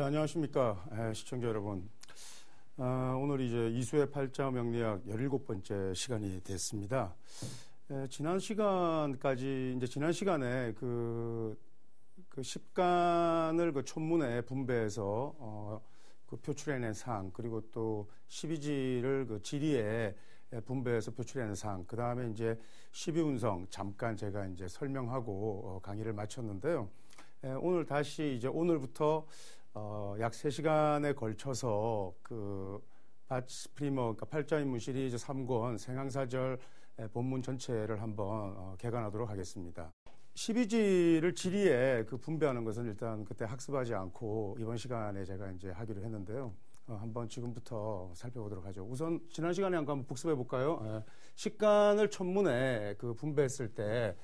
안녕하십니까. 시청자 여러분. 오늘 이제 이수의 팔자 명리학 17번째 시간이 됐습니다. 지난 시간에 그 십간을 그 촌문에 분배해서, 그 표출해낸 상, 그리고 또 12지를 그 지리에 분배해서 표출해낸 상, 그 다음에 이제 12운성 잠깐 제가 이제 설명하고 강의를 마쳤는데요. 오늘 다시 이제 오늘부터 약 3시간에 걸쳐서 그 바츠프리머, 그러니까 팔자인문 시리즈 3권 생항사절 본문 전체를 한번 개관하도록 하겠습니다. 12지를 지리에 그 분배하는 것은 일단 그때 학습하지 않고 이번 시간에 제가 이제 하기로 했는데요. 한번 지금부터 살펴보도록 하죠. 우선 지난 시간에 한번 복습해 볼까요? 식간을 천문에 그 분배했을 때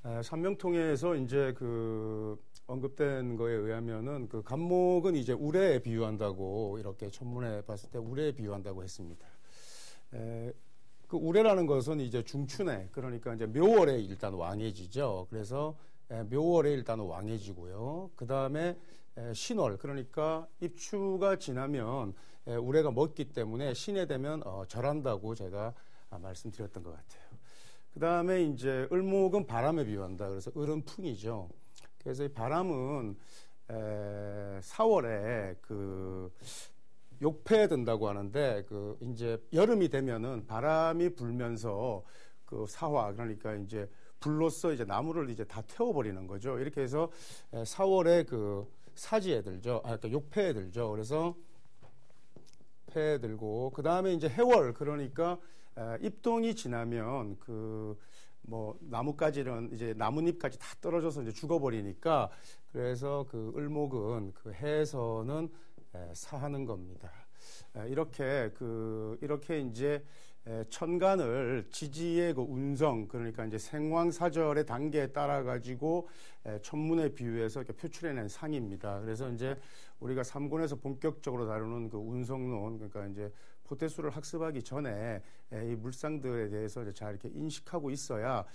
3명통에서 이제 그 언급된 거에 의하면은 그 간목은 이제 우레에 비유한다고 이렇게 천문에 봤을 때 우레에 비유한다고 했습니다. 그 우레라는 것은 이제 중춘에, 그러니까 이제 묘월에 일단 왕해지죠. 그래서 묘월에 일단 왕해지고요. 그 다음에 신월, 그러니까 입추가 지나면 우레가 먹기 때문에 신에 되면 절한다고 제가 말씀드렸던 것 같아요. 그 다음에 이제 을목은 바람에 비유한다. 그래서 을은 풍이죠. 그래서 이 바람은 4월에 그 욕패에 든다고 하는데, 그 이제 여름이 되면은 바람이 불면서 그 사화, 그러니까 이제 불로써 이제 나무를 이제 다 태워버리는 거죠. 이렇게 해서 4월에 그 사지에 들죠. 그러니까 욕패에 들죠. 그래서 패에 들고, 그 다음에 이제 해월, 그러니까 입동이 지나면 그 뭐 나뭇가지는 이제 나뭇잎까지 다 떨어져서 이제 죽어버리니까, 그래서 그 을목은 그 해에서는 사하는 겁니다. 이렇게 이제 천간을 지지의 그 운성, 그러니까 이제 생왕사절의 단계에 따라 가지고 천문에 비유해서 이렇게 표출해낸 상입니다. 그래서 이제 우리가 3권에서 본격적으로 다루는 그 운성론, 그러니까 이제 포태수를 학습하기 전에 이 물상들에 대해서 이제 잘 이렇게 인식하고 있어야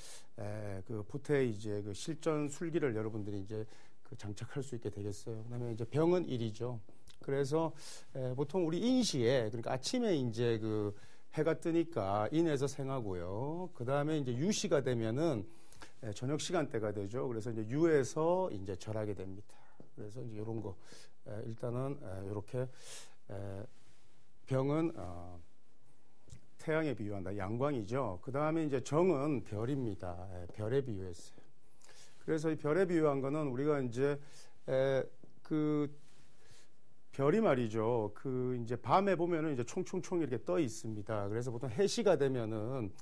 그 포태의 이제 그 실전 술기를 여러분들이 이제 그 장착할 수 있게 되겠어요. 그다음에 이제 병은 일이죠. 그래서 보통 우리 인시에, 그러니까 아침에 이제 그 해가 뜨니까 인에서 생하고요. 그 다음에 이제 유시가 되면은 저녁 시간대가 되죠. 그래서 이제 유에서 이제 절하게 됩니다. 그래서 이제 이런 거 일단은 이렇게 병은 태양에 비유한다. 양광이죠. 그 다음에 이제 정은 별입니다. 별에 비유했어요. 그래서 이 별에 비유한 거는 우리가 이제 그 별이 말이죠. 그 이제 밤에 보면은 이제 총총총 이렇게 떠 있습니다. 그래서 보통 해시가 되면은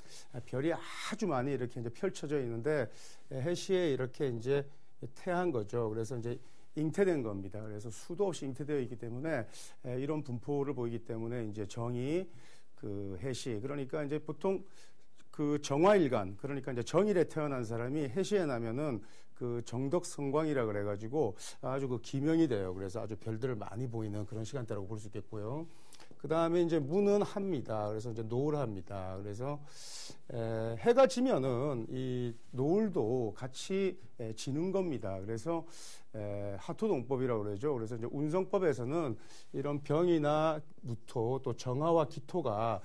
별이 아주 많이 이렇게 이제 펼쳐져 있는데, 해시에 이렇게 이제 태한 거죠. 그래서 이제 잉태된 겁니다. 그래서 수도 없이 잉태되어 있기 때문에 이런 분포를 보이기 때문에 이제 정이 그 해시, 그러니까 이제 보통 그 정화일간, 그러니까 이제 정일에 태어난 사람이 해시에 나면은 그 정덕성광이라 그래가지고 아주 그 기명이 돼요. 그래서 아주 별들을 많이 보이는 그런 시간대라고 볼 수 있겠고요. 그 다음에 이제 문은 합니다. 그래서 이제 노을합니다. 그래서 해가 지면은 이 노을도 같이 지는 겁니다. 그래서 하토동법이라고 그러죠. 그래서 이제 운성법에서는 이런 병이나 무토 또 정화와 기토가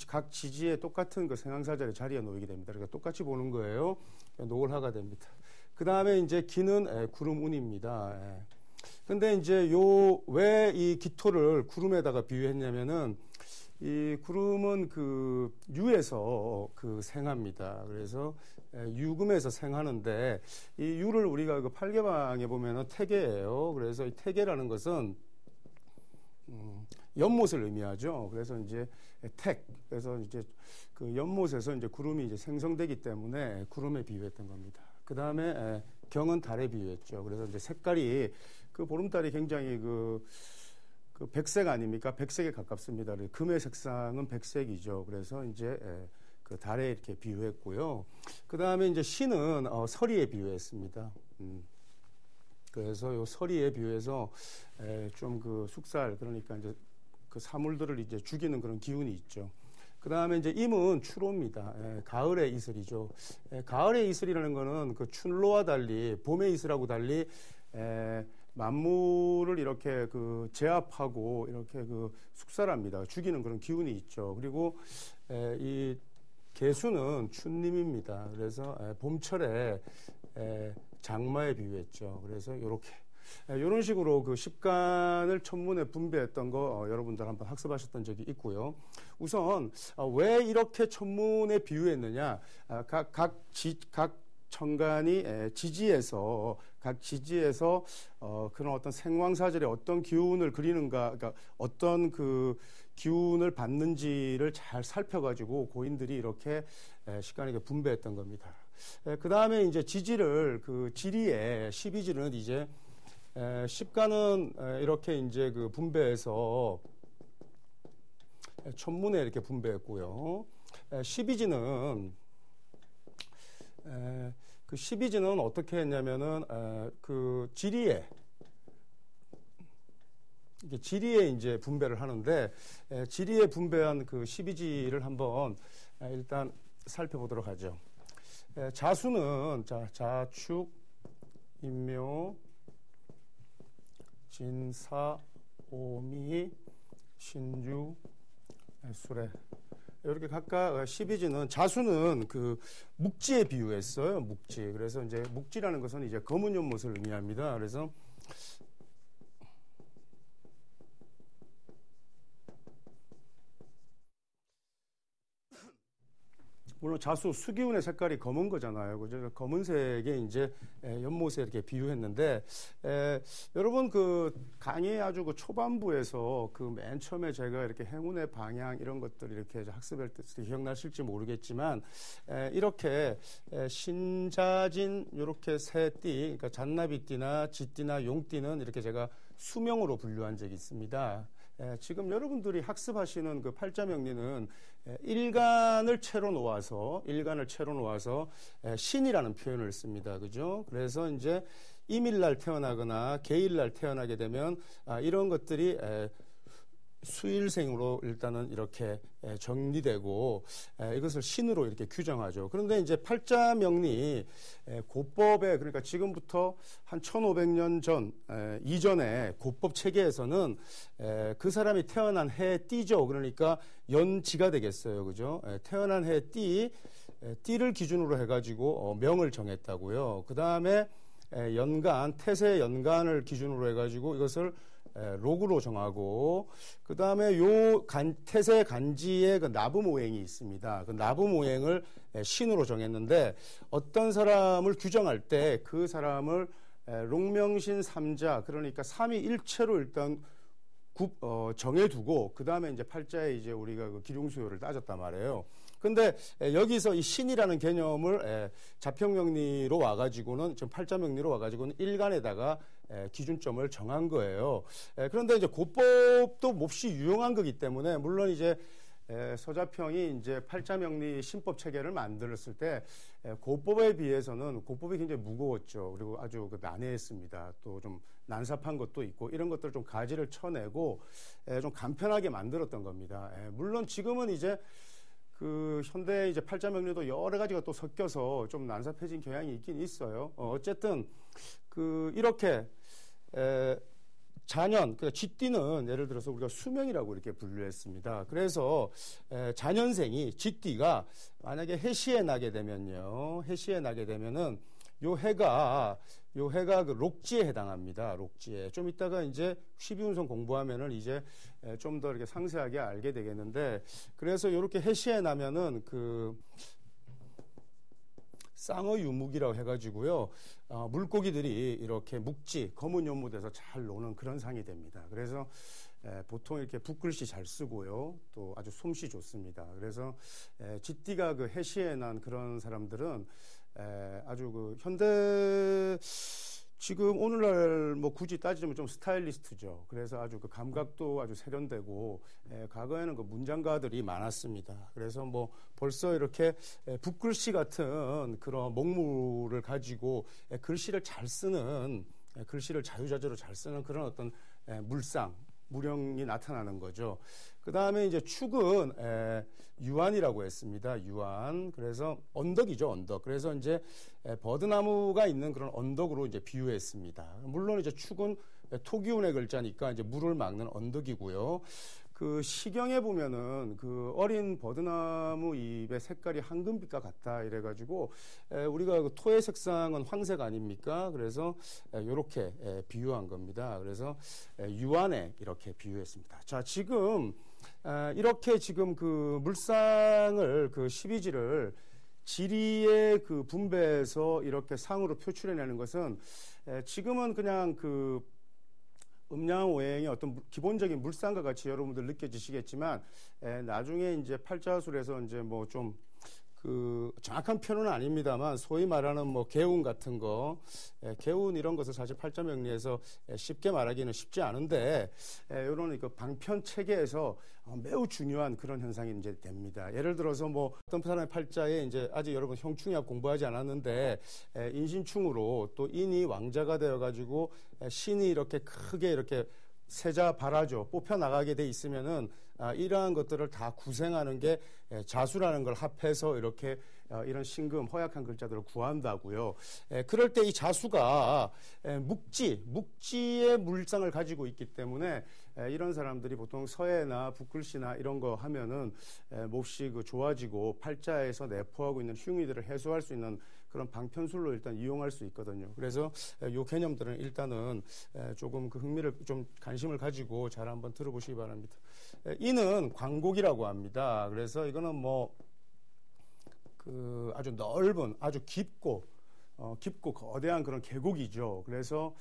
각 지지에 똑같은 그 생항사절의 자리에 놓이게 됩니다. 그러니까 똑같이 보는 거예요. 노을하가 됩니다. 그 다음에 이제 기는 구름운입니다. 근데 이제 왜 이 기토를 구름에다가 비유했냐면은, 이 구름은 그 유에서 그 생합니다. 그래서 유금에서 생하는데, 이 유를 우리가 그 팔계방에 보면은 태계예요. 그래서 이 태계라는 것은 연못을 의미하죠. 그래서 이제 그래서 이제 그 연못에서 이제 구름이 이제 생성되기 때문에 구름에 비유했던 겁니다. 그 다음에 경은 달에 비유했죠. 그래서 이제 색깔이 그 보름달이 굉장히 그 백색 아닙니까? 백색에 가깝습니다. 금의 색상은 백색이죠. 그래서 이제 그 달에 이렇게 비유했고요. 그 다음에 이제 신은 서리에 비유했습니다. 그래서 요 서리에 비유해서 좀 그 숙살, 그러니까 이제 그 사물들을 이제 죽이는 그런 기운이 있죠. 그 다음에 이제 임은 추로입니다. 가을의 이슬이죠. 가을의 이슬이라는 거는 그 춘로와 달리, 봄의 이슬하고 달리, 만물을 이렇게 그 제압하고 이렇게 그 숙살합니다. 죽이는 그런 기운이 있죠. 그리고 이 개수는 춘님입니다. 그래서 봄철에 장마에 비유했죠. 그래서 이런 식으로 그 십간을 천문에 분배했던 거 여러분들 한번 학습하셨던 적이 있고요. 우선 왜 이렇게 천문에 비유했느냐? 각 천간이 각 지지에서 그런 어떤 생황사절에 어떤 기운을 그리는가, 그러니까 어떤 그 기운을 받는지를 잘 살펴가지고 고인들이 이렇게 십간에게 분배했던 겁니다. 그 다음에 이제 지지를 그 지리에 12지는 이제 십간은 이렇게 이제 그 분배해서 천문에 이렇게 분배했고요. 12지는 그 12지는 어떻게 했냐면은 그 지리에 이제 분배를 하는데 지리에 분배한 그 12지를 한번 일단 살펴보도록 하죠. 자수는 자축, 인묘, 진사, 오미, 신유, 수레. 이렇게 각각 12지는 자수는 그 묵지에 비유했어요. 묵지. 그래서 이제 묵지라는 것은 이제 검은 연못을 의미합니다. 그래서 물론 자수 수기운의 색깔이 검은 거잖아요. 그죠? 검은색에 이제 연못에 이렇게 비유했는데 여러분 그 강의 아주 그 초반부에서 그 맨 처음에 제가 이렇게 행운의 방향 이런 것들 이렇게 학습할 때 기억나실지 모르겠지만 이렇게 신자진 이렇게 세 띠, 그러니까 잔나비띠나 쥐띠나 용띠는 이렇게 제가 수명으로 분류한 적이 있습니다. 지금 여러분들이 학습하시는 그 팔자명리는 일간을 채로 놓아서 신이라는 표현을 씁니다. 그죠? 그래서 이제 임일날 태어나거나 개일날 태어나게 되면 이런 것들이 수일생으로 일단은 이렇게 정리되고 이것을 신으로 이렇게 규정하죠. 그런데 이제 팔자명리 고법에 그러니까 지금부터 한 1500년 전 이전에 고법 체계에서는 그 사람이 태어난 해 띠죠. 그러니까 연지가 되겠어요. 그죠? 태어난 해 띠를 기준으로 해가지고 명을 정했다고요. 그 다음에 연간 태세 연간을 기준으로 해가지고 이것을 록으로 정하고 그 다음에 태세 간지의 그 나부모행이 있습니다. 그 나부모행을 신으로 정했는데 어떤 사람을 규정할 때 그 사람을 록명신 삼자 그러니까 삼위일체로 일단 정해두고 그 다음에 이제 팔자에 이제 우리가 그 기륭수요를 따졌단 말이에요. 근데 여기서 이 신이라는 개념을 자평명리로 와가지고는 지금 팔자명리로 와가지고는 일간에다가 기준점을 정한 거예요. 그런데 이제 고법도 몹시 유용한 거기 때문에 물론 이제 서자평이 이제 팔자명리 신법 체계를 만들었을 때 고법에 비해서는 고법이 굉장히 무거웠죠. 그리고 아주 난해했습니다. 또 좀 난삽한 것도 있고 이런 것들을 좀 가지를 쳐내고 좀 간편하게 만들었던 겁니다. 물론 지금은 이제 그 현대 이제 팔자명리도 여러 가지가 또 섞여서 좀 난삽해진 경향이 있긴 있어요. 어쨌든 그 이렇게 자년, 그러니까 쥐띠는 예를 들어서 우리가 수명이라고 이렇게 분류했습니다. 그래서 자년생이 쥐띠가 만약에 해시에 나게 되면요, 해시에 나게 되면은 요 해가 그 록지에 해당합니다. 록지에. 좀 이따가 이제 12운성 공부하면은 이제 좀 더 이렇게 상세하게 알게 되겠는데, 그래서 이렇게 해시에 나면은 그 쌍어유묵이라고 해가지고요, 물고기들이 이렇게 묵지, 검은 연못에서 잘 노는 그런 상이 됩니다. 그래서 보통 이렇게 붓글씨 잘 쓰고요, 또 아주 솜씨 좋습니다. 그래서 쥐띠가 그 해시에 난 그런 사람들은 아주 그 현대 지금 오늘날 뭐 굳이 따지면 좀 스타일리스트죠. 그래서 아주 그 감각도 아주 세련되고 과거에는 그 문장가들이 많았습니다. 그래서 뭐 벌써 이렇게 붓글씨 같은 그런 목물을 가지고 글씨를 잘 쓰는 글씨를 자유자재로 잘 쓰는 그런 어떤 물상 무령이 나타나는 거죠. 그 다음에 이제 축은 유안이라고 했습니다. 유안. 그래서 언덕이죠, 언덕. 그래서 이제 버드나무가 있는 그런 언덕으로 이제 비유했습니다. 물론 이제 축은 토기운의 글자니까 이제 물을 막는 언덕이고요. 그 시경에 보면은 그 어린 버드나무 잎의 색깔이 황금빛과 같다 이래가지고 우리가 그 토의 색상은 황색 아닙니까? 그래서 이렇게 비유한 겁니다. 그래서 유안에 이렇게 비유했습니다. 자, 지금 이렇게 지금 그 물상을 그 12지를 지리의 그 분배에서 이렇게 상으로 표출해내는 것은 지금은 그냥 그 음양오행의 어떤 기본적인 물상과 같이 여러분들 느껴지시겠지만 나중에 이제 팔자술에서 이제 뭐 좀 그 정확한 표현은 아닙니다만 소위 말하는 뭐 개운 같은 거, 개운 이런 것을 사실 팔자 명리에서 쉽게 말하기는 쉽지 않은데 이런 그 방편 체계에서 매우 중요한 그런 현상이 이제 됩니다. 예를 들어서 뭐 어떤 사람의 팔자에 이제 아직 여러분 형충이합 공부하지 않았는데 인신충으로 또 인이 왕자가 되어 가지고 신이 이렇게 크게 이렇게 세자 발화죠 뽑혀 나가게 돼 있으면은 이러한 것들을 다 구생하는 게 자수라는 걸 합해서 이렇게 이런 신금 허약한 글자들을 구한다고요. 그럴 때 이 자수가 묵지의 물상을 가지고 있기 때문에 이런 사람들이 보통 서예나 붓글씨나 이런 거 하면은 몹시 그 좋아지고 팔자에서 내포하고 있는 흉의들을 해소할 수 있는 그런 방편술로 일단 이용할 수 있거든요. 그래서 요 개념들은 일단은 조금 그 흥미를 좀 관심을 가지고 잘 한번 들어보시기 바랍니다. 이는 광곡이라고 합니다. 그래서 이거는 뭐 그 아주 넓은 아주 깊고 거대한 그런 계곡이죠. 그래서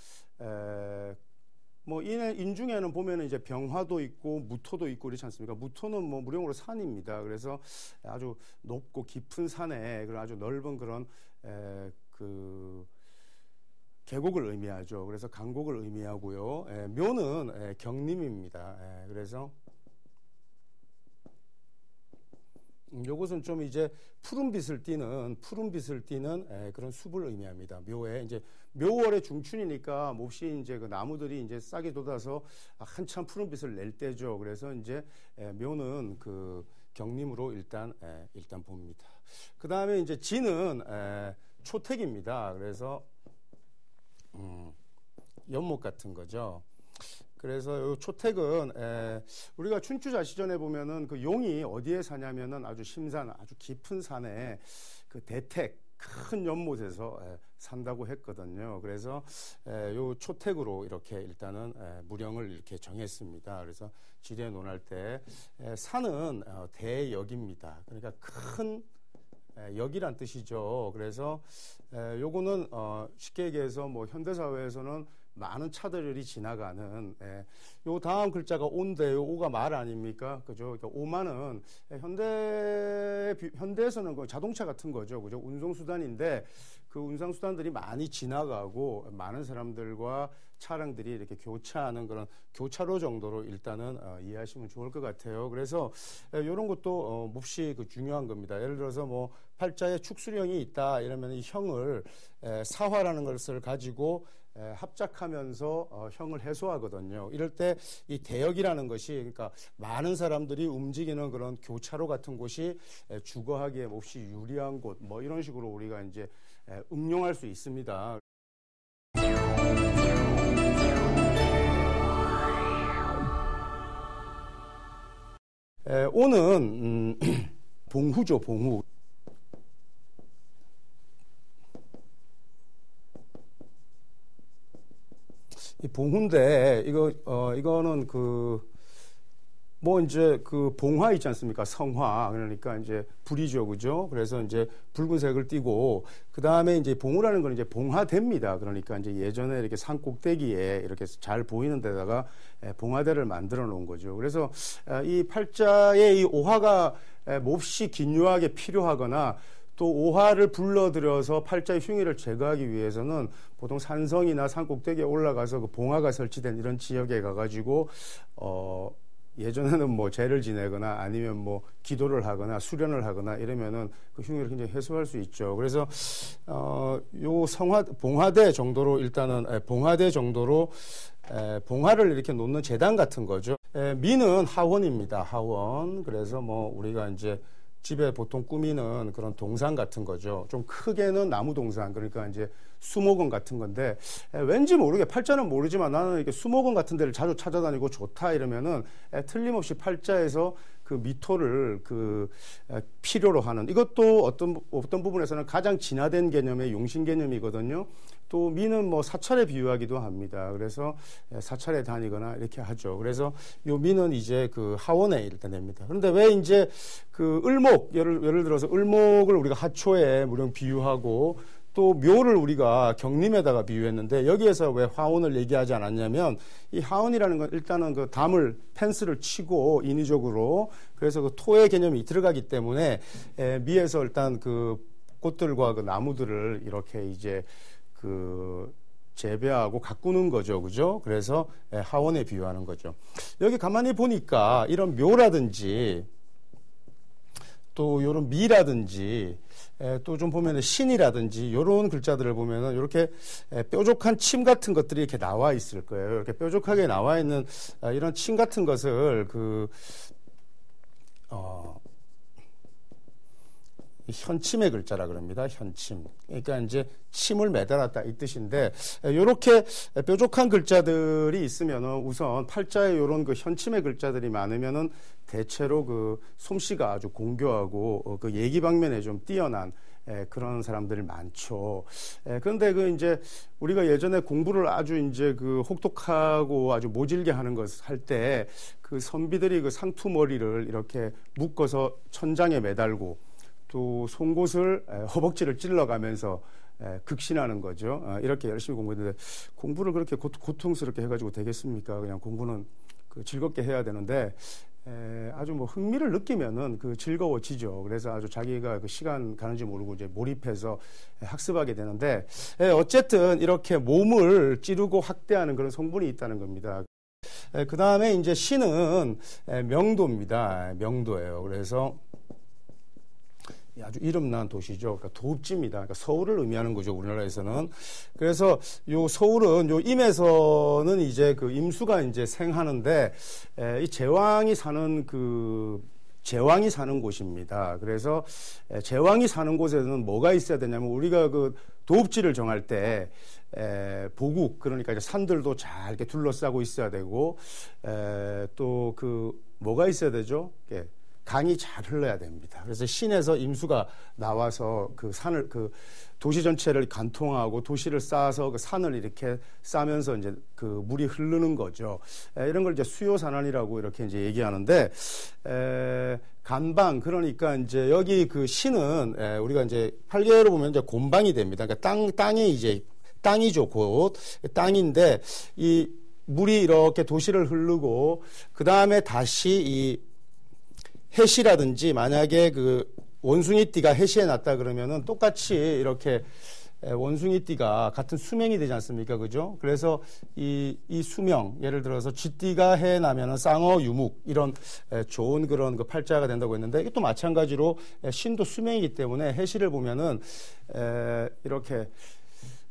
뭐 인 중에는 보면은 이제 병화도 있고 무토도 있고 그렇지 않습니까? 무토는 뭐 무령으로 산입니다. 그래서 아주 높고 깊은 산에 그런 아주 넓은 그런 그 계곡을 의미하죠. 그래서 강곡을 의미하고요. 묘는 경림입니다. 그래서 요것은 좀 이제 푸른빛을 띠는 그런 숲을 의미합니다. 묘에 이제 묘월의 중춘이니까 몹시 이제 그 나무들이 이제 싹이 돋아서 한참 푸른빛을 낼 때죠. 그래서 이제 묘는 그 경림으로 일단 봅니다. 그 다음에 이제 지는 초택입니다. 그래서 연못 같은 거죠. 그래서 이 초택은 우리가 춘추자시전에 보면은 그 용이 어디에 사냐면은 아주 심산, 아주 깊은 산에 그 대택 큰 연못에서 산다고 했거든요. 그래서 요 초택으로 이렇게 일단은 무령을 이렇게 정했습니다. 그래서 지리에 논할 때 산은 대역입니다. 그러니까 큰 역이란 뜻이죠. 그래서 요거는 쉽게 얘기해서 뭐 현대사회에서는 많은 차들이 지나가는 요 다음 글자가 오인데요. 오가 말 아닙니까? 그죠? 그러니까 오만은 현대에서는 그 자동차 같은 거죠. 그죠? 운송수단인데 그 운송수단들이 많이 지나가고 많은 사람들과 차량들이 이렇게 교차하는 그런 교차로 정도로 일단은 이해하시면 좋을 것 같아요. 그래서 이런 것도 몹시 그 중요한 겁니다. 예를 들어서 뭐 팔자에 축수령이 있다 이러면 이 형을 사화라는 것을 가지고 합작하면서 형을 해소하거든요. 이럴 때 이 대역이라는 것이 그러니까 많은 사람들이 움직이는 그런 교차로 같은 곳이 주거하기에 몹시 유리한 곳 뭐 이런 식으로 우리가 이제 응용할 수 있습니다. 오는 봉후죠, 봉후. 이 봉후인데 이거는 뭐 이제 그 봉화 있지 않습니까? 성화. 그러니까 이제 불이죠. 그죠? 그래서 이제 붉은색을 띠고 그다음에 이제 봉우라는 건 이제 봉화대입니다. 그러니까 이제 예전에 이렇게 산 꼭대기에 이렇게 잘 보이는 데다가 봉화대를 만들어 놓은 거죠. 그래서 이 팔자에 이 오화가 몹시 긴요하게 필요하거나 또 오화를 불러들여서 팔자의 흉의를 제거하기 위해서는 보통 산성이나 산 꼭대기에 올라가서 그 봉화가 설치된 이런 지역에 가가지고 예전에는 뭐 제를 지내거나 아니면 뭐 기도를 하거나 수련을 하거나 이러면은 그 흉의를 굉장히 해소할 수 있죠. 그래서 요 봉화대 정도로 일단은 봉화대 정도로 봉화를 이렇게 놓는 재단 같은 거죠. 미는 하원입니다. 하원. 그래서 뭐 우리가 이제 집에 보통 꾸미는 그런 동산 같은 거죠. 좀 크게는 나무 동산, 그러니까 이제 수목원 같은 건데, 왠지 모르게 팔자는 모르지만 나는 이렇게 수목원 같은 데를 자주 찾아다니고 좋다 이러면은 틀림없이 팔자에서 그 미토를 필요로 하는, 이것도 어떤 부분에서는 가장 진화된 개념의 용신 개념이거든요. 또 미는 뭐 사찰에 비유하기도 합니다. 그래서 사찰에 다니거나 이렇게 하죠. 그래서 요 미는 이제 그 하원에 일단 됩니다. 그런데 왜 이제 그 을목, 예를 들어서 을목을 우리가 하초에 무령 비유하고 또 묘를 우리가 경림에다가 비유했는데 여기에서 왜 화원을 얘기하지 않았냐면, 이 화원이라는 건 일단은 그 담을 펜스를 치고 인위적으로, 그래서 그 토의 개념이 들어가기 때문에 미에서 일단 그 꽃들과 그 나무들을 이렇게 이제 그 재배하고 가꾸는 거죠. 그죠? 그래서 하원에 비유하는 거죠. 여기 가만히 보니까 이런 묘라든지 또 이런 미라든지 또 좀 보면은 신이라든지 이런 글자들을 보면은 이렇게 뾰족한 침 같은 것들이 이렇게 나와 있을 거예요. 이렇게 뾰족하게 나와 있는 이런 침 같은 것을 현침의 글자라 그럽니다. 현침. 그러니까 이제 침을 매달았다 이 뜻인데, 이렇게 뾰족한 글자들이 있으면은 우선 팔자에 이런 그 현침의 글자들이 많으면은 대체로 그 솜씨가 아주 공교하고 그 얘기 방면에 좀 뛰어난 그런 사람들이 많죠. 그런데 그 이제 우리가 예전에 공부를 아주 이제 그 혹독하고 아주 모질게 하는 것을 할 때 그 선비들이 그 상투머리를 이렇게 묶어서 천장에 매달고 또 송곳을 허벅지를 찔러가면서 극신하는 거죠. 이렇게 열심히 공부했는데, 공부를 그렇게 고통스럽게 해가지고 되겠습니까? 그냥 공부는 그 즐겁게 해야 되는데, 아주 뭐 흥미를 느끼면은 그 즐거워지죠. 그래서 아주 자기가 그 시간 가는지 모르고 이제 몰입해서 학습하게 되는데, 어쨌든 이렇게 몸을 찌르고 학대하는 그런 성분이 있다는 겁니다. 그 다음에 이제 신은 명도입니다. 명도예요. 그래서 아주 이름난 도시죠. 그러니까 도읍지입니다. 그러니까 서울을 의미하는 거죠, 우리나라에서는. 그래서 요 서울은 요 임에서는 이제 그 임수가 이제 생하는데, 이 제왕이 사는 곳입니다. 그래서 제왕이 사는 곳에는 뭐가 있어야 되냐면, 우리가 그 도읍지를 정할 때 보국, 그러니까 이제 산들도 잘 이렇게 둘러싸고 있어야 되고, 또 뭐가 있어야 되죠? 강이 잘 흘러야 됩니다. 그래서 신에서 임수가 나와서 그 산을, 그 도시 전체를 관통하고 도시를 쌓아서 그 산을 이렇게 싸면서 이제 그 물이 흐르는 거죠. 이런 걸 이제 수요산안이라고 이렇게 이제 얘기하는데, 간방, 그러니까 이제 여기 그 신은 우리가 이제 팔계로 보면 이제 곤방이 됩니다. 그러니까 땅이 이제 땅이죠, 곧 땅인데, 이 물이 이렇게 도시를 흐르고 그 다음에 다시 이 해시라든지, 만약에 그 원숭이띠가 해시에 났다 그러면은 똑같이 이렇게 원숭이띠가 같은 수명이 되지 않습니까? 그죠? 그래서 이 수명, 예를 들어서 쥐띠가 해에 나면은 쌍어, 유묵, 이런 좋은 그런 그 팔자가 된다고 했는데, 이게 또 마찬가지로 신도 수명이기 때문에 해시를 보면은 이렇게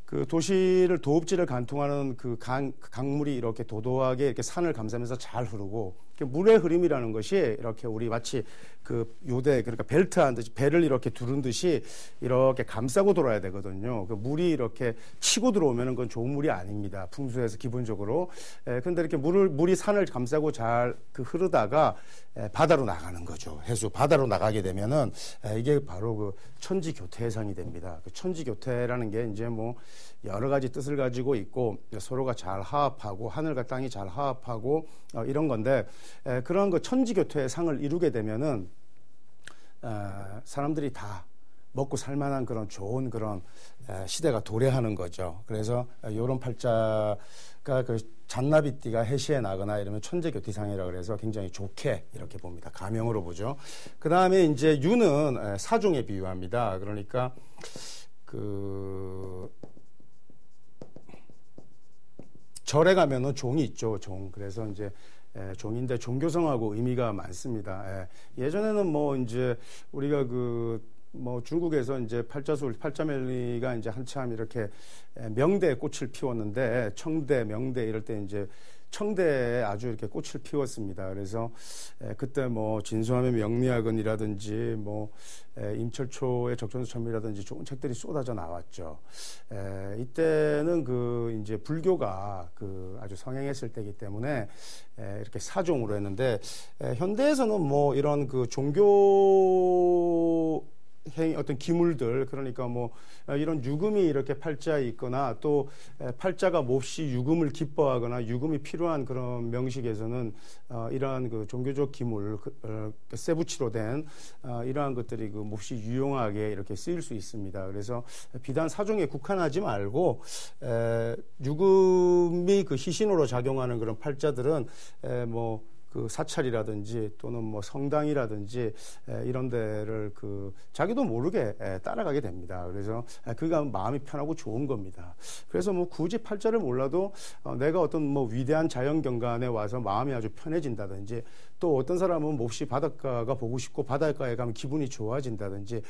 그 도읍지를 관통하는 그 강물이 이렇게 도도하게 이렇게 산을 감싸면서 잘 흐르고, 물의 흐름이라는 것이 이렇게 우리 마치 그 요대, 그러니까 벨트 한 듯이 배를 이렇게 두른 듯이 이렇게 감싸고 돌아야 되거든요. 그 물이 이렇게 치고 들어오면은 그건 좋은 물이 아닙니다. 풍수에서 기본적으로. 근데 이렇게 물이 산을 감싸고 잘 그 흐르다가 바다로 나가는 거죠. 해수 바다로 나가게 되면은 이게 바로 그 천지교태해상이 됩니다. 그 천지교태라는 게 이제 뭐 여러 가지 뜻을 가지고 있고, 서로가 잘 화합하고 하늘과 땅이 잘 화합하고 이런 건데, 그런 그 천지교태의 상을 이루게 되면은 사람들이 다 먹고 살만한 그런 좋은 그런 시대가 도래하는 거죠. 그래서 이런 팔자가 그 잔나비띠가 해시에 나거나 이러면 천재교티상이라고 그래서 굉장히 좋게 이렇게 봅니다. 가명으로 보죠. 그 다음에 이제 유는 사종에 비유합니다. 그러니까 그 절에 가면은 종이 있죠, 종. 그래서 이제 종인데 종교성하고 의미가 많습니다. 예전에는 뭐 이제 우리가 그 뭐 중국에서 이제 팔자멜리가 이제 한참 이렇게 명대에 꽃을 피웠는데 청대, 명대 이럴 때 이제 청대에 아주 이렇게 꽃을 피웠습니다. 그래서 그때 뭐 진수함의 명리학은이라든지 뭐 임철초의 적전수천미라든지 좋은 책들이 쏟아져 나왔죠. 이때는 그 이제 불교가 그 아주 성행했을 때이기 때문에 이렇게 사종으로 했는데 현대에서는 뭐 이런 그 종교 어떤 기물들, 그러니까 뭐 이런 유금이 이렇게 팔자에 있거나 또 팔자가 몹시 유금을 기뻐하거나 유금이 필요한 그런 명식에서는 이러한 그 종교적 기물, 쇠붙이로 된 이러한 것들이 그 몹시 유용하게 이렇게 쓰일 수 있습니다. 그래서 비단 사종에 국한하지 말고 유금이 그 희신으로 작용하는 그런 팔자들은 뭐 그 사찰이라든지 또는 뭐 성당이라든지 이런 데를 그 자기도 모르게 따라가게 됩니다. 그래서 그가 마음이 편하고 좋은 겁니다. 그래서 뭐 굳이 팔자를 몰라도 내가 어떤 뭐 위대한 자연 경관에 와서 마음이 아주 편해진다든지 또 어떤 사람은 몹시 바닷가가 보고 싶고 바닷가에 가면 기분이 좋아진다든지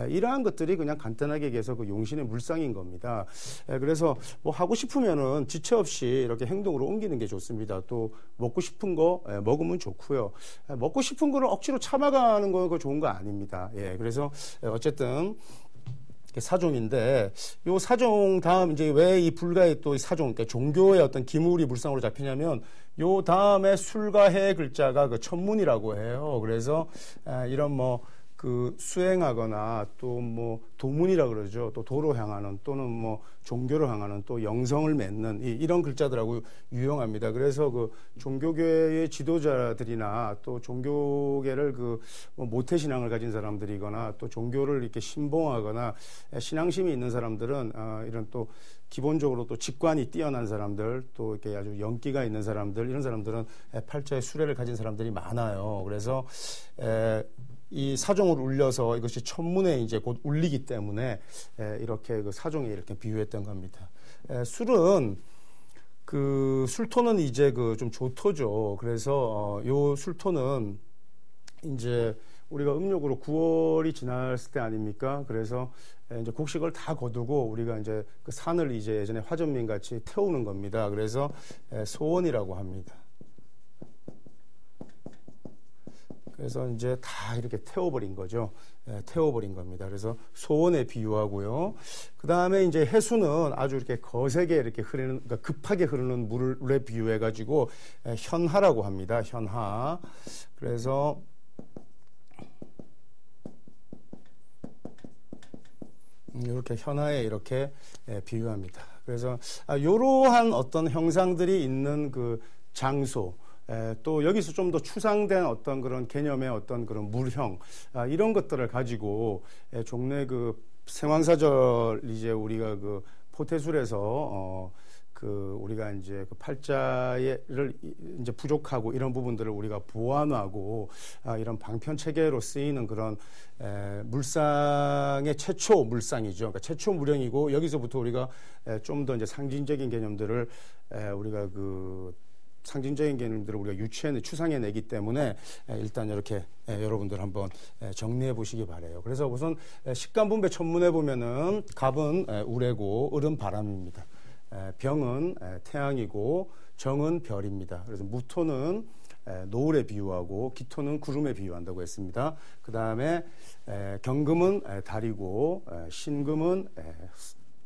이러한 것들이 그냥 간단하게 얘기해서 그 용신의 물상인 겁니다. 그래서 뭐 하고 싶으면은 지체 없이 이렇게 행동으로 옮기는 게 좋습니다. 또 먹고 싶은 거 먹으면 좋고요. 먹고 싶은 거를 억지로 참아가는 거 그거 좋은 거 아닙니다. 예, 그래서 어쨌든 사종인데 요 사종 다음 이제 왜 이 불가의 또 사종, 그러니까 종교의 어떤 기물이 물상으로 잡히냐면 요 다음에 술과 해의 글자가 그 천문이라고 해요. 그래서 이런 뭐 그 수행하거나 또 뭐 도문이라 그러죠. 또 도로 향하는 또는 뭐 종교로 향하는 또 영성을 맺는 이런 글자들하고 유용합니다. 그래서 그 종교계의 지도자들이나 또 종교계를 그 뭐 모태신앙을 가진 사람들이거나 또 종교를 이렇게 신봉하거나 신앙심이 있는 사람들은 이런 또 기본적으로 또 직관이 뛰어난 사람들 또 이렇게 아주 연기가 있는 사람들 이런 사람들은 팔자에 수레를 가진 사람들이 많아요. 그래서 이 사종을 울려서 이것이 천문에 이제 곧 울리기 때문에 이렇게 그 사종에 이렇게 비유했던 겁니다. 술은 그 술토는 이제 그 좀 조토죠. 그래서 요 술토는 이제 우리가 음력으로 9월이 지났을 때 아닙니까? 그래서 이제 곡식을 다 거두고 우리가 이제 그 산을 이제 예전에 화전민 같이 태우는 겁니다. 그래서 소원이라고 합니다. 그래서 이제 다 이렇게 태워버린 거죠. 태워버린 겁니다. 그래서 소원에 비유하고요. 그 다음에 이제 해수는 아주 이렇게 거세게 이렇게 흐르는, 그러니까 급하게 흐르는 물에 비유해가지고 현하라고 합니다. 현하. 그래서 이렇게 현하에 이렇게 비유합니다. 그래서 이러한 어떤 형상들이 있는 그 장소, 또 여기서 좀 더 추상된 어떤 그런 개념의 어떤 그런 물형 이런 것들을 가지고 종래 그 생황사절 이제 우리가 그 포태술에서 그 우리가 이제 그 팔자를 이제 부족하고 이런 부분들을 우리가 보완하고 이런 방편 체계로 쓰이는 그런 물상의 최초 물상이죠. 그러니까 최초 물형이고 여기서부터 우리가 좀 더 이제 상징적인 개념들을 우리가 그 상징적인 개념들을 우리가 추상해내기 때문에 일단 이렇게 여러분들 한번 정리해 보시기 바라요. 그래서 우선 식간분배 천문에 보면은 갑은 우레고 을은 바람입니다. 병은 태양이고 정은 별입니다. 그래서 무토는 노을에 비유하고 기토는 구름에 비유한다고 했습니다. 그 다음에 경금은 달이고 신금은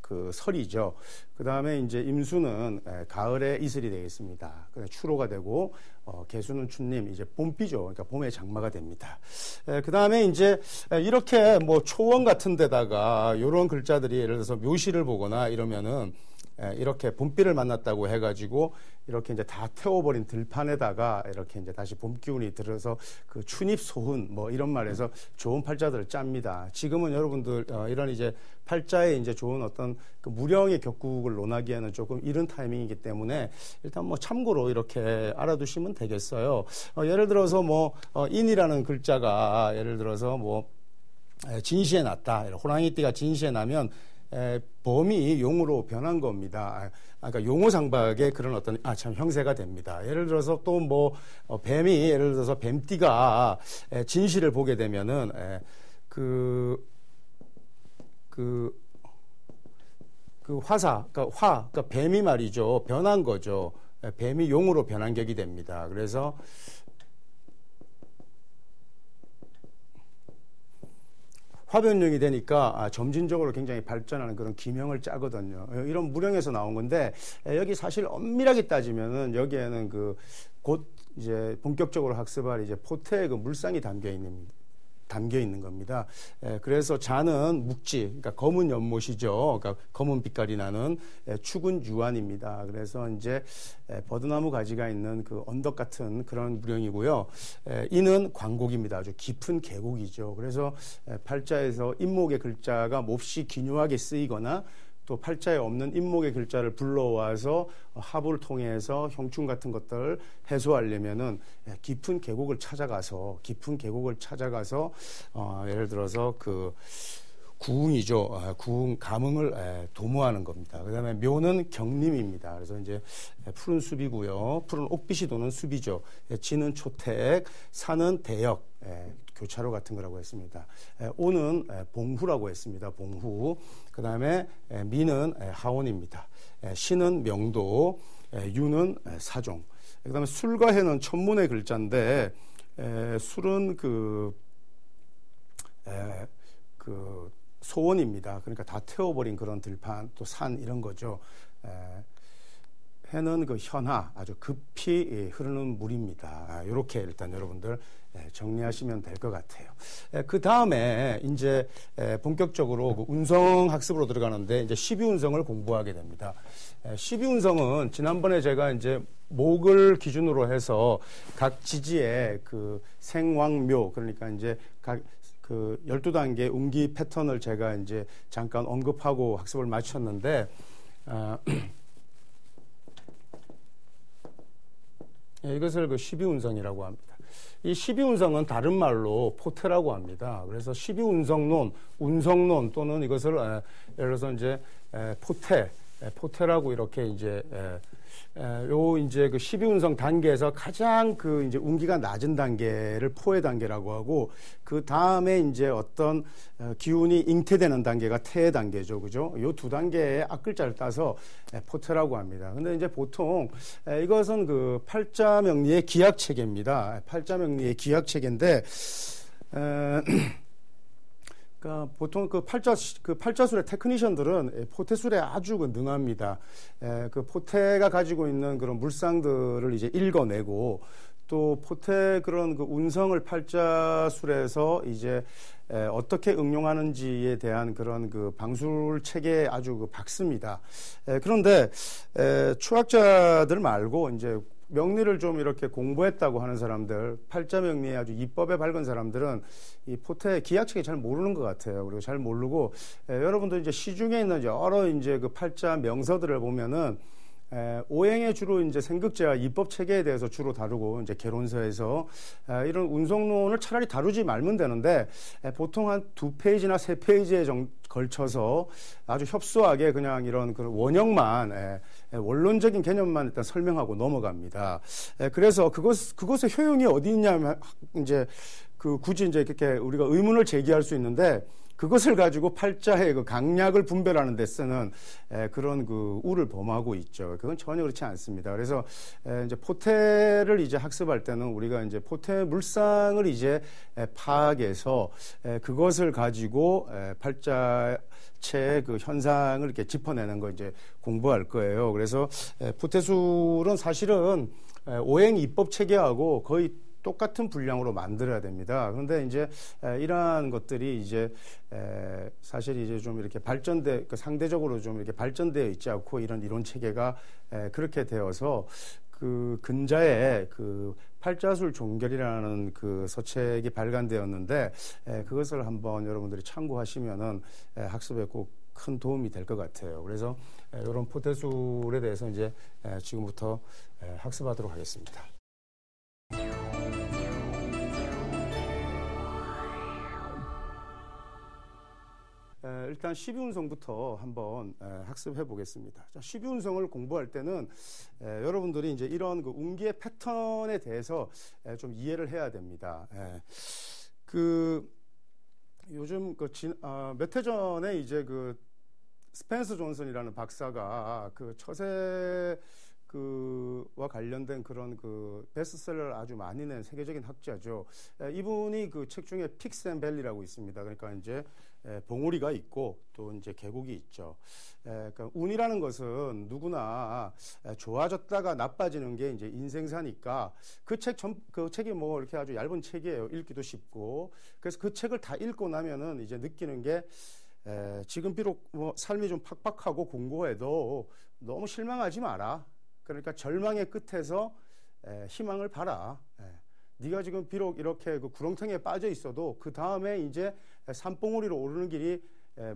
그 설이죠. 그 다음에 이제 임수는 가을에 이슬이 되겠습니다. 추로가 되고 개수는 춘님 이제 봄비죠. 그러니까 봄의 장마가 됩니다. 그 다음에 이제 이렇게 뭐 초원 같은 데다가 이런 글자들이 예를 들어서 묘시를 보거나 이러면은 이렇게 봄비를 만났다고 해가지고 이렇게 이제 다 태워버린 들판에다가 이렇게 이제 다시 봄 기운이 들어서 그 춘입 소훈 뭐 이런 말에서 좋은 팔자들을 짭니다. 지금은 여러분들 이런 이제 팔자에 이제 좋은 어떤 그 무령의 격국을 논하기에는 조금 이른 타이밍이기 때문에 일단 뭐 참고로 이렇게 알아두시면 되겠어요. 예를 들어서 뭐 인이라는 글자가 예를 들어서 뭐 진시에 났다. 호랑이띠가 진시에 나면 범이 용으로 변한 겁니다. 그러니까 용호상박의 그런 어떤 참 형세가 됩니다. 예를 들어서 또 뭐 뱀이 예를 들어서 뱀띠가 진시를 보게 되면은 그 그 화사, 그러니까 뱀이 말이죠. 변한 거죠. 뱀이 용으로 변한 격이 됩니다. 그래서 화변용이 되니까 점진적으로 굉장히 발전하는 그런 기명을 짜거든요. 이런 무령에서 나온 건데 여기 사실 엄밀하게 따지면은 여기에는 그 곧 이제 본격적으로 학습할 이제 포테의 그 물상이 담겨 있는 겁니다. 그래서 자는 묵지, 그러니까 검은 연못이죠. 그러니까 검은 빛깔이 나는 축은 유안입니다. 그래서 이제 버드나무 가지가 있는 그 언덕 같은 그런 무령이고요. 이는 광곡입니다. 아주 깊은 계곡이죠. 그래서 팔자에서 인목의 글자가 몹시 기묘하게 쓰이거나 또 팔자에 없는 인목의 글자를 불러와서 합을 통해서 형충 같은 것들을 해소하려면은 깊은 계곡을 찾아가서 예를 들어서 그 구웅이죠. 구웅 감흥을 도모하는 겁니다. 그다음에 묘는 경림입니다. 그래서 이제 푸른 숲이고요. 푸른 옥빛이 도는 숲이죠. 지는 초택, 산은 대역, 교차로 같은 거라고 했습니다. 오는 봉후라고 했습니다. 봉후. 그다음에 미는 하온입니다. 시는 명도, 유는 사종. 그다음에 술과 해는 천문의 글자인데 술은 그 소원입니다. 그러니까 다 태워버린 그런 들판, 또 산 이런 거죠. 해는 그 현하, 아주 급히 흐르는 물입니다. 이렇게 일단 여러분들 정리하시면 될 것 같아요. 그 다음에 이제 본격적으로 그 운성 학습으로 들어가는데 이제 12운성을 공부하게 됩니다. 12운성은 지난번에 제가 이제 목을 기준으로 해서 각 지지의 그 생왕묘, 그러니까 이제 각 그 12단계 운기 패턴을 제가 이제 잠깐 언급하고 학습을 마쳤는데, 이것을 그 12운성이라고 합니다. 이 12운성은 다른 말로 포테라고 합니다. 그래서 12운성론, 운성론 또는 이것을 예를 들어서 이제 포테라고 이렇게 이제 이제 그 12운성 단계에서 가장 그 이제 운기가 낮은 단계를 포의 단계라고 하고, 그 다음에 이제 어떤 기운이 잉태되는 단계가 태의 단계죠. 그죠? 요 두 단계의 앞글자를 따서 포테라고 합니다. 근데 이제 보통 이것은 그 팔자명리의 기약체계입니다. 팔자명리의 기약체계인데, 그러니까 보통 그 팔자술의 테크니션들은 포테술에 아주 그 능합니다. 그 포테가 가지고 있는 그런 물상들을 이제 읽어내고, 또 포테 그런 그 운성을 팔자술에서 이제 어떻게 응용하는지에 대한 그런 그 방술 체계에 아주 그 박습니다. 그런데 추학자들 말고 이제 명리를 좀 이렇게 공부했다고 하는 사람들, 팔자 명리에 아주 이법에 밝은 사람들은 이 포테 기약책이 잘 모르는 것 같아요. 그리고 잘 모르고, 여러분들 이제 시중에 있는 여러 이제 그 팔자 명서들을 보면은 오행에 주로 이제 생극제와 이법 체계에 대해서 주로 다루고, 이제 개론서에서 이런 운성론을 차라리 다루지 말면 되는데, 보통 한 2페이지나 3페이지에 걸쳐서 아주 협소하게 그냥 이런 그 원형만, 원론적인 개념만 일단 설명하고 넘어갑니다. 그래서 그것의 효용이 어디 있냐면, 이제 굳이 이제 이렇게 우리가 의문을 제기할 수 있는데, 그것을 가지고 팔자의 그 강약을 분별하는 데 쓰는 그런 그 우를 범하고 있죠. 그건 전혀 그렇지 않습니다. 그래서 이제 포테를 이제 학습할 때는 우리가 이제 포테 물상을 이제 파악해서 그것을 가지고 팔자체의 그 현상을 이렇게 짚어내는 거 이제 공부할 거예요. 그래서 포테술은 사실은 오행 이법 체계하고 거의 똑같은 분량으로 만들어야 됩니다. 그런데 이제 이러한 것들이 이제 사실 이제 좀 이렇게 상대적으로 좀 이렇게 발전되어 있지 않고, 이런 이론 체계가 그렇게 되어서 그 근자에 그 팔자술 종결이라는 그 서책이 발간되었는데, 그것을 한번 여러분들이 참고하시면은 학습에 꼭 큰 도움이 될 것 같아요. 그래서 이런 포테술에 대해서 이제 지금부터 학습하도록 하겠습니다. 일단 12운성부터 한번 학습해 보겠습니다. 자, 12운성을 공부할 때는 여러분들이 이제 이런 그 운기의 패턴에 대해서 좀 이해를 해야 됩니다. 요즘 몇 해 전에 이제 그 스펜서 존슨이라는 박사가 그 처세 와 관련된 그런 그 베스트셀러를 아주 많이 낸 세계적인 학자죠. 이분이 그 책 중에 픽스 앤 밸리라고 있습니다. 그러니까 이제 봉우리가 있고 또 이제 계곡이 있죠. 그러니까 운이라는 것은 누구나 좋아졌다가 나빠지는 게 이제 인생사니까 그 책이 뭐 이렇게 아주 얇은 책이에요. 읽기도 쉽고. 그래서 그 책을 다 읽고 나면은 이제 느끼는 게 지금 비록 뭐 삶이 좀 팍팍하고 공고해도 너무 실망하지 마라. 그러니까 절망의 끝에서 희망을 봐라. 네가 지금 비록 이렇게 그 구렁텅이에 빠져 있어도 그 다음에 이제 산봉우리로 오르는 길이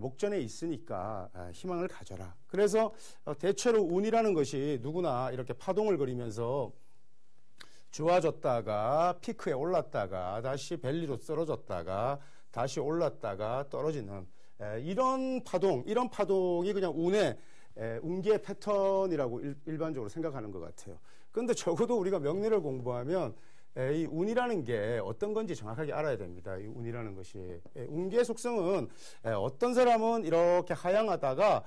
목전에 있으니까 희망을 가져라. 그래서 대체로 운이라는 것이 누구나 이렇게 파동을 그리면서 좋아졌다가 피크에 올랐다가 다시 밸리로 떨어졌다가 다시 올랐다가 떨어지는 이런 파동이 그냥 운기의 패턴이라고 일반적으로 생각하는 것 같아요. 그런데 적어도 우리가 명리를 공부하면 이 운이라는 게 어떤 건지 정확하게 알아야 됩니다. 이 운이라는 것이. 운기의 속성은 어떤 사람은 이렇게 하향하다가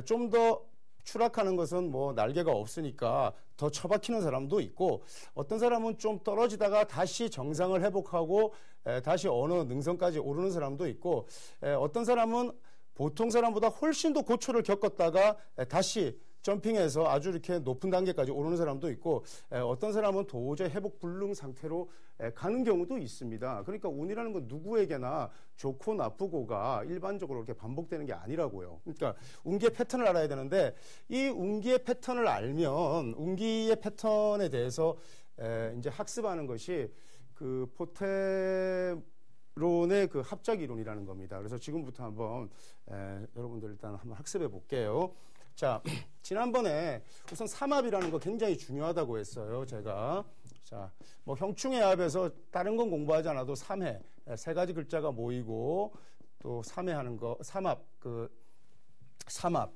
좀 더 추락하는 것은 뭐 날개가 없으니까 더 처박히는 사람도 있고 어떤 사람은 좀 떨어지다가 다시 정상을 회복하고 다시 어느 능선까지 오르는 사람도 있고 어떤 사람은 보통 사람보다 훨씬 더 고초를 겪었다가 다시 점핑해서 아주 이렇게 높은 단계까지 오르는 사람도 있고 어떤 사람은 도저히 회복 불능 상태로 가는 경우도 있습니다. 그러니까 운이라는 건 누구에게나 좋고 나쁘고가 일반적으로 이렇게 반복되는 게 아니라고요. 그러니까 운기의 패턴을 알아야 되는데 이 운기의 패턴을 알면 운기의 패턴에 대해서 이제 학습하는 것이 그 포테론의 그 합작 이론이라는 겁니다. 그래서 지금부터 한번 여러분들 일단 한번 학습해 볼게요. 자, 지난번에 우선 삼합이라는 거 굉장히 중요하다고 했어요, 제가. 자, 뭐 형충의 합에서 다른 건 공부하지 않아도 삼해, 세 가지 글자가 모이고 또 삼해하는 거, 삼합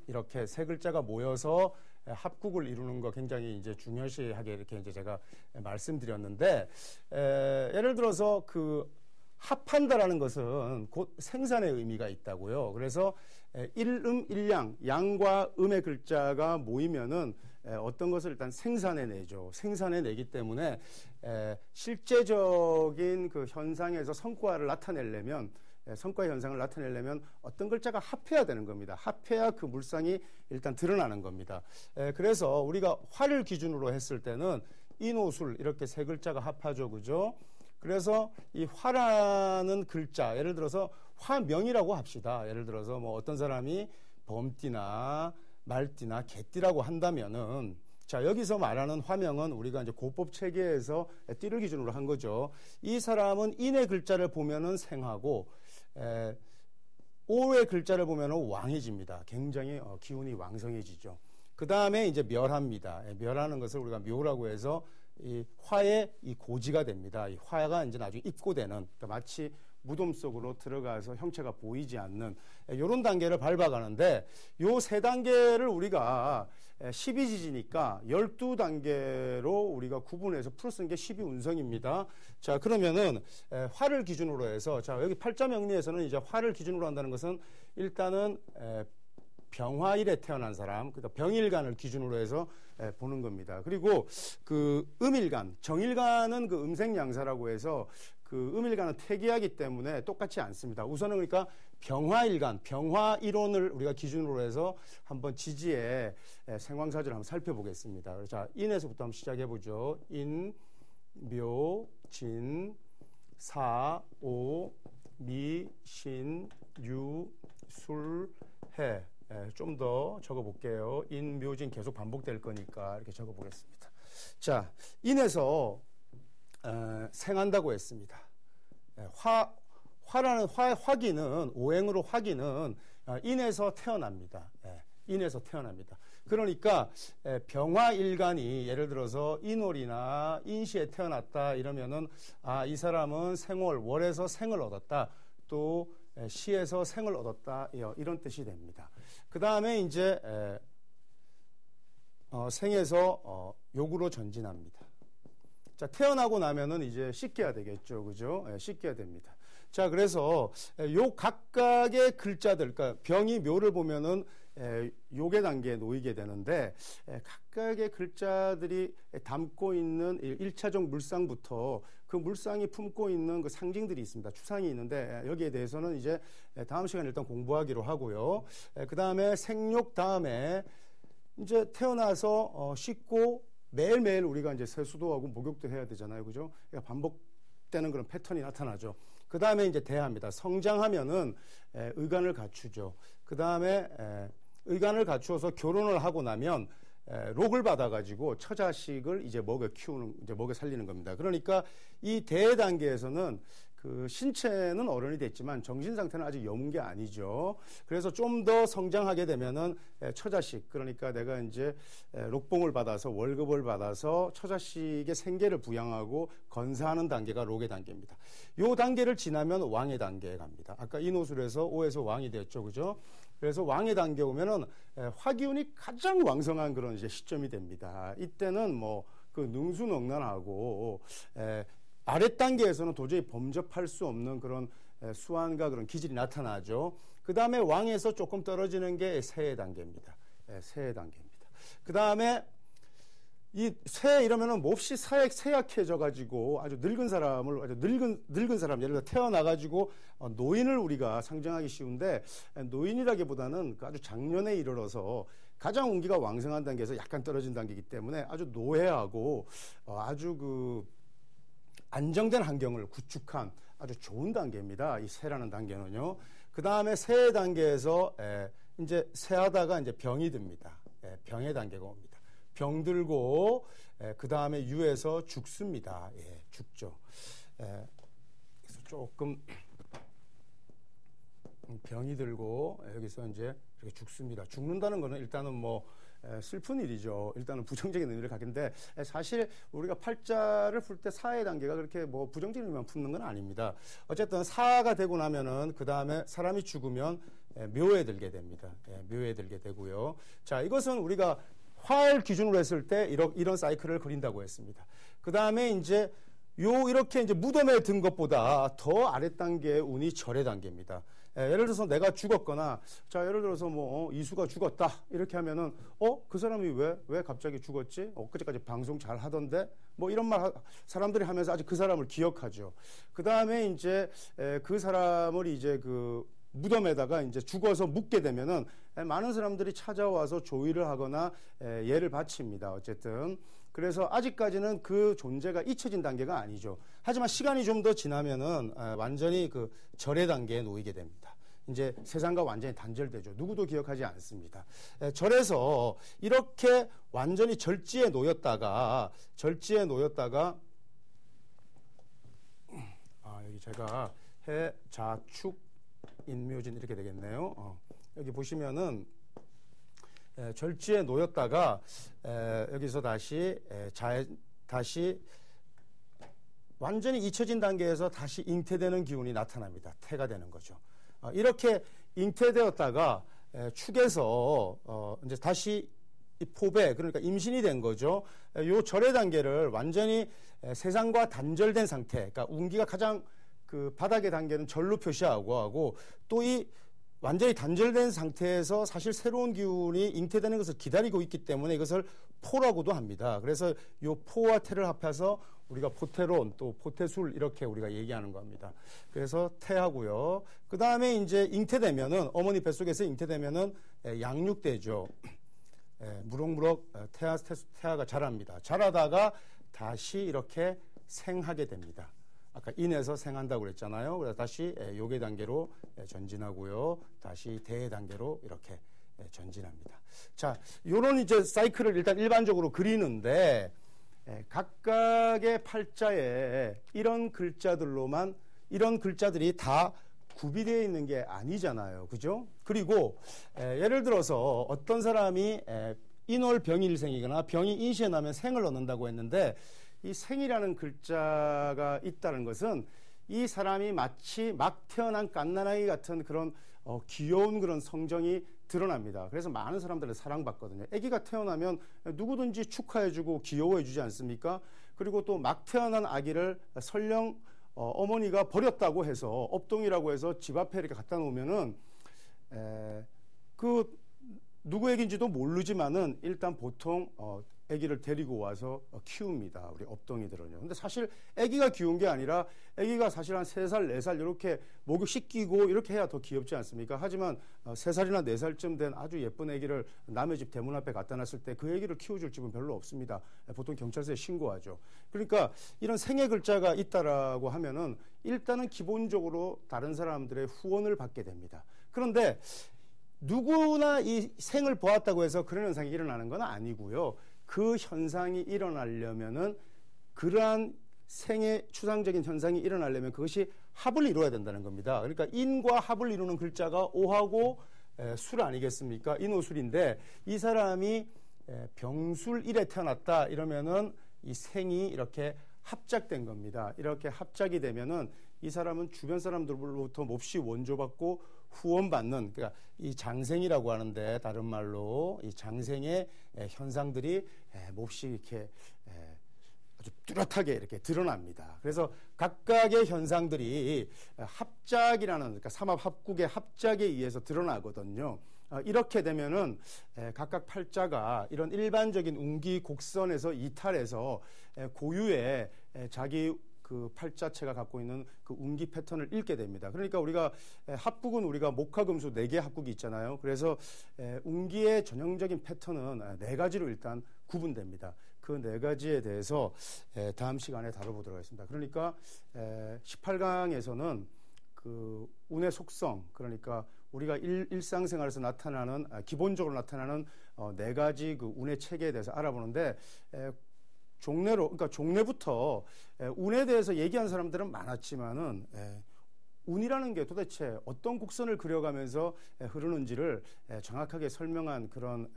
이렇게 세 글자가 모여서 합국을 이루는 거 굉장히 이제 중요시하게 이렇게 이제 제가 말씀드렸는데 예를 들어서 그 합한다라는 것은 곧 생산의 의미가 있다고요. 그래서 일음, 일양, 양과 음의 글자가 모이면은 어떤 것을 일단 생산해내죠. 생산해내기 때문에 실제적인 그 현상에서 성과 현상을 나타내려면 어떤 글자가 합해야 되는 겁니다. 합해야 그 물상이 일단 드러나는 겁니다. 그래서 우리가 화를 기준으로 했을 때는 인오술 이렇게 세 글자가 합하죠. 그죠? 그래서 이 화라는 글자, 예를 들어서 화명이라고 합시다. 예를 들어서 뭐 어떤 사람이 범띠나 말띠나 개띠라고 한다면은 자, 여기서 말하는 화명은 우리가 이제 고법 체계에서 띠를 기준으로 한 거죠. 이 사람은 인의 글자를 보면은 생하고, 오의 글자를 보면은 왕해집니다. 굉장히 기운이 왕성해지죠. 그 다음에 이제 멸합니다. 멸하는 것을 우리가 묘라고 해서 이 화의 이 고지가 됩니다. 이 화가 이제 나중에 입고되는, 그러니까 마치 무덤 속으로 들어가서 형체가 보이지 않는 이런 단계를 밟아가는데 요 세 단계를 우리가 12지지니까 12단계로 우리가 구분해서 풀어 쓴 게 12운성입니다. 자, 그러면은 화를 기준으로 해서 자, 여기 팔자명리에서는 이제 화를 기준으로 한다는 것은 일단은 병화일에 태어난 사람, 그러니까 병일간을 기준으로 해서 보는 겁니다. 그리고 그 음일간, 정일간은 그 음생양사라고 해서 그 음일간은 태기하기 때문에 똑같지 않습니다. 우선은 그러니까 병화일간, 병화일원을 우리가 기준으로 해서 한번 지지의 생황사주를 한번 살펴보겠습니다. 자, 인에서부터 한번 시작해 보죠. 인, 묘, 진, 사, 오, 미, 신, 유, 술, 해. 좀 더 적어볼게요. 인, 묘진 계속 반복될 거니까 이렇게 적어보겠습니다. 자, 인에서 생한다고 했습니다. 화기는 오행으로 화기는 인에서 태어납니다. 인에서 태어납니다. 그러니까 병화일간이 예를 들어서 인월이나 인시에 태어났다 이러면은 이 사람은 월에서 생을 얻었다. 또 시에서 생을 얻었다 이런 뜻이 됩니다. 그 다음에 이제 생에서 욕으로 전진합니다. 자, 태어나고 나면은 이제 씻겨야 되겠죠, 그죠? 씻겨야 됩니다. 자, 그래서 요 각각의 글자들, 그러니까 병이 묘를 보면은 요괴 단계에 놓이게 되는데 각각의 글자들이 담고 있는 1차적 물상부터 그 물상이 품고 있는 그 상징들이 있습니다. 추상이 있는데 여기에 대해서는 이제 다음 시간에 일단 공부하기로 하고요. 그 다음에 생육 다음에 이제 태어나서 씻고 매일매일 우리가 이제 세수도 하고 목욕도 해야 되잖아요. 그죠? 그러니까 반복되는 그런 패턴이 나타나죠. 그 다음에 이제 대합니다. 성장하면은 의관을 갖추죠. 그 다음에 의관을 갖추어서 결혼을 하고 나면 록을 받아가지고 처자식을 이제 먹여 키우는, 이제 먹여 살리는 겁니다. 그러니까 이 대 단계에서는 그 신체는 어른이 됐지만 정신 상태는 아직 여문 게 아니죠. 그래서 좀 더 성장하게 되면은 처자식, 그러니까 내가 이제 록봉을 받아서 월급을 받아서 처자식의 생계를 부양하고 건사하는 단계가 록의 단계입니다. 요 단계를 지나면 왕의 단계에 갑니다. 아까 인호술에서 오에서 왕이 되었죠, 그죠? 그래서 왕의 단계 오면은 화기운이 가장 왕성한 그런 이제 시점이 됩니다. 이때는 뭐 그 능수능란하고 아랫 단계에서는 도저히 범접할 수 없는 그런 수완과 그런 기질이 나타나죠. 그 다음에 왕에서 조금 떨어지는 게 세의 단계입니다. 세의 단계입니다. 그 다음에 이 쇠 이러면은 몹시 쇠약해져 가지고 아주 늙은 사람을 아주 늙은 사람, 예를 들어 태어나 가지고 노인을 우리가 상정하기 쉬운데, 노인이라기보다는 아주 장년에 이르러서 가장 운기가 왕성한 단계에서 약간 떨어진 단계이기 때문에 아주 노회하고 아주 그 안정된 환경을 구축한 아주 좋은 단계입니다. 이 세라는 단계는요. 그 다음에 세 단계에서 이제 세하다가 이제 병이 듭니다. 병의 단계가 옵니다. 병들고 그 다음에 유에서 죽습니다. 죽죠. 그래서 조금 병이 들고 여기서 이제 이렇게 죽습니다. 죽는다는 거는 일단은 뭐 슬픈 일이죠. 일단은 부정적인 의미를 갖는데 사실 우리가 팔자를 풀 때 사의 단계가 그렇게 뭐 부정적인 의미만 품는 건 아닙니다. 어쨌든 사가 되고 나면은 그 다음에 사람이 죽으면 묘에 들게 됩니다. 묘에 들게 되고요. 자, 이것은 우리가 화를 기준으로 했을 때 이런 사이클을 그린다고 했습니다. 그 다음에 이제 이렇게 이제 무덤에 든 것보다 더 아랫 단계의 운이 절의 단계입니다. 예를 들어서 내가 죽었거나, 자, 예를 들어서 뭐, 이수가 죽었다. 이렇게 하면은, 그 사람이 왜 갑자기 죽었지? 엊그제까지 방송 잘 하던데? 뭐 이런 말 사람들이 하면서 아직 그 사람을 기억하죠. 그 다음에 이제, 그 사람을 이제 그 무덤에다가 이제 죽어서 묻게 되면은 많은 사람들이 찾아와서 조의를 하거나 예를 바칩니다. 어쨌든. 그래서 아직까지는 그 존재가 잊혀진 단계가 아니죠. 하지만 시간이 좀 더 지나면은 완전히 그 절의 단계에 놓이게 됩니다. 이제 세상과 완전히 단절되죠. 누구도 기억하지 않습니다. 절에서 이렇게 완전히 절지에 놓였다가 여기 제가 해, 자, 축, 인묘진 이렇게 되겠네요. 여기 보시면은 절지에 놓였다가 여기서 다시 완전히 잊혀진 단계에서 다시 잉태되는 기운이 나타납니다. 태가 되는 거죠. 이렇게 잉태되었다가 축에서 이제 다시 이 포배, 그러니까 임신이 된 거죠. 요 절의 단계를 완전히 세상과 단절된 상태, 그러니까 운기가 가장 그 바닥의 단계는 절로 표시하고 하고, 또 이 완전히 단절된 상태에서 사실 새로운 기운이 잉태되는 것을 기다리고 있기 때문에 이것을 포라고도 합니다. 그래서 이 포와 태를 합해서 우리가 포테론 또 포테술 이렇게 우리가 얘기하는 겁니다. 그래서 태하고요. 그 다음에 이제 잉태되면은, 어머니 뱃속에서 잉태되면은 양육되죠. 무럭무럭 태아가 자랍니다. 자라다가 다시 이렇게 생하게 됩니다. 아까 인에서 생한다고 그랬잖아요. 그래서 다시 요괴 단계로 전진하고요. 다시 대의 단계로 이렇게 전진합니다. 자, 요런 이제 사이클을 일단 일반적으로 그리는데, 각각의 팔자에 이런 글자들이 다 구비되어 있는 게 아니잖아요. 그죠? 그리고 예를 들어서 어떤 사람이 인월병일생이거나 병이 인시에 나면 생을 얻는다고 했는데, 이 생이라는 글자가 있다는 것은 이 사람이 마치 막 태어난 갓난아기 같은 그런 귀여운 그런 성정이 드러납니다. 그래서 많은 사람들을 사랑받거든요. 아기가 태어나면 누구든지 축하해주고 귀여워해주지 않습니까? 그리고 또 막 태어난 아기를 설령 어머니가 버렸다고 해서 업동이라고 해서 집 앞에 이렇게 갖다 놓으면은 그 누구 애기인지도 모르지만은 일단 보통 아기를 데리고 와서 키웁니다. 우리 업동이들은요. 근데 사실 아기가 귀여운 게 아니라 아기가 사실 한 3살, 4살 이렇게 목욕시키고 이렇게 해야 더 귀엽지 않습니까? 하지만 3살이나 4살쯤 된 아주 예쁜 아기를 남의 집 대문 앞에 갖다 놨을 때 그 아기를 키워줄 집은 별로 없습니다. 보통 경찰서에 신고하죠. 그러니까 이런 생애 글자가 있다라고 하면은 일단은 기본적으로 다른 사람들의 후원을 받게 됩니다. 그런데 누구나 이 생을 보았다고 해서 그런 현상이 일어나는 건 아니고요. 그 현상이 일어나려면은 그러한 생의 추상적인 현상이 일어나려면 그것이 합을 이루어야 된다는 겁니다. 그러니까 인과 합을 이루는 글자가 오하고 술 아니겠습니까? 인오술인데 이 사람이 병술일에 태어났다 이러면은 이 생이 이렇게 합작된 겁니다. 이렇게 합작이 되면은 이 사람은 주변 사람들로부터 몹시 원조받고 후원받는, 그러니까 이 장생이라고 하는데 다른 말로 이 장생의 현상들이 몹시 이렇게 아주 뚜렷하게 이렇게 드러납니다. 그래서 각각의 현상들이 합작이라는, 그러니까 삼합합국의 합작에 의해서 드러나거든요. 이렇게 되면은 각각 팔자가 이런 일반적인 운기 곡선에서 이탈해서 고유의 자기 그 팔자체가 갖고 있는 그 운기 패턴을 읽게 됩니다. 그러니까 우리가 합국은 우리가 목화금수 4개 합국이 있잖아요. 그래서 운기의 전형적인 패턴은 4가지로 일단 구분됩니다. 그 4가지에 대해서 다음 시간에 다뤄보도록 하겠습니다. 그러니까 18강에서는 그 운의 속성, 그러니까 우리가 일상생활에서 나타나는 기본적으로 나타나는 4가지 그 운의 체계에 대해서 알아보는데 종래로, 그러니까 종래부터 운에 대해서 얘기한 사람들은 많았지만은 운이라는 게 도대체 어떤 곡선을 그려가면서 흐르는지를 정확하게 설명한 그런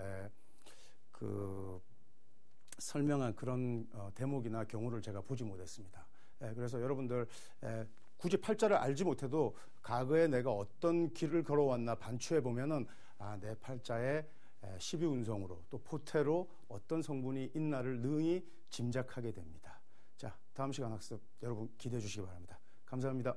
대목이나 경우를 제가 보지 못했습니다. 그래서 여러분들 굳이 팔자를 알지 못해도 과거에 내가 어떤 길을 걸어왔나 반추해 보면은 내 팔자에 12운성으로 또 포태로 어떤 성분이 있나를 능히 짐작하게 됩니다. 자, 다음 시간 학습 여러분 기대해 주시기 바랍니다. 감사합니다.